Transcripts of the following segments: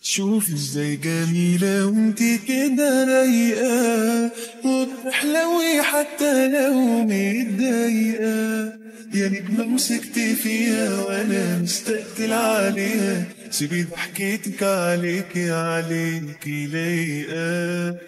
شوف ازاي جميلة وانتي كده رايقة، وبتحلوي حتى لو متضايقة. يا نجمة مسكت فيها وانا مستقتل عليها، سيبي ضحكتك عليكي عليكي لايقة.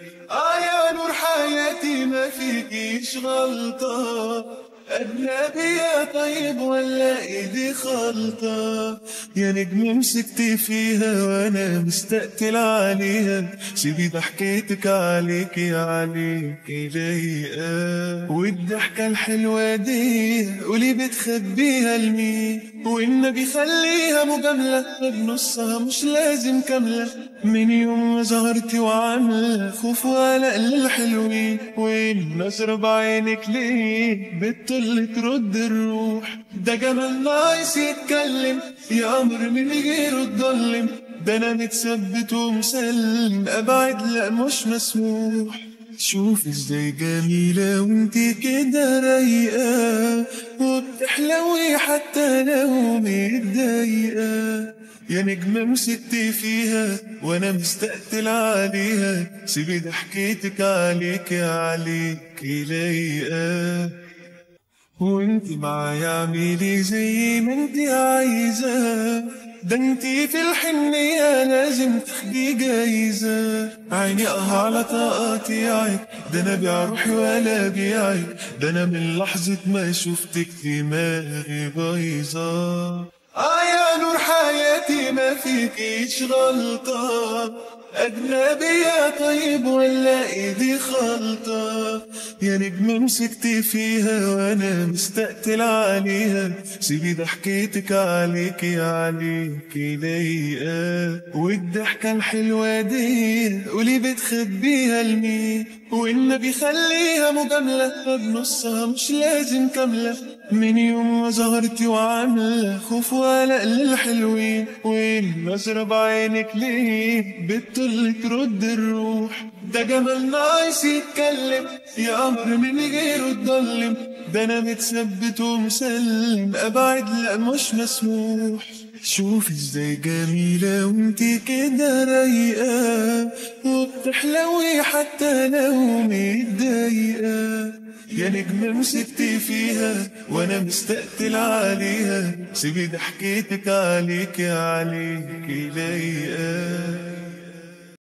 يا نور حياتي ما فيكيش غلطة، أجنبي يا طيب ولا إيدي خلطة. يا نجم مسكت فيها وأنا مستقتل عليها، سيبي ضحكتك عليكي عليكي لايقة. والضحكة الحلوة دي قولي بتخبيها لمين، والنبي خليها مجاملة بنصها مش لازم كاملة. من يوم ما ظهرتي وعاملة خوف وقلق للحلوين، والنظرة بعينك ليه بتطل ترد الروح. ده جمال ناقص يتكلم، يا أمر من غيره تضلم. ده أنا متثبت ومسلم، أبعد لأ مش مسموح. شوف ازاي جميلة وانتي كده رايقة، وبتحلوي حتى لو متضايقة. يا نجمة مسكت فيها وانا مستقتل عليها، سيبي ضحكتك عليكي عليكي لايقة. وانتي معايا اعملي زي ما انتي عايزة، ده انتي في الحنية لازم تاخدي جايزة. عيني على تقاطيعك، ده انا بيع روحي ولا بيعك. ده انا من لحظة ما شفتك دماغي بايظة. يا نور حياتي ما فيكيش غلطة، أجنبي يا طيب ولا إيدي خلطة. يا نجمة مسكت فيها وأنا مستقتل عليها، سيبي ضحكتك عليكي عليكي لايقة. والضحكة الحلوة دي قولي بتخبيها لمين، والنبي خليها مجاملة بنصها مش لازم كاملة. من يوم ما ظهرتي وعاملة خوف وقلق للحلوين، والنظرة بعينك ليه بتطل ترد الروح. ده جمال ناقص يتكلم، يا أمر من غيره تضلم. ده أنا متثبت ومسلم، أبعد لأ مش مسموح. شوف ازاي جميلة وانتي كده رايقة، وبتحلوي حتى لو متضايقة. يا نجمة مسكت فيها وانا مستقتل عليها، سيبي ضحكتك عليكي عليكي لايقة.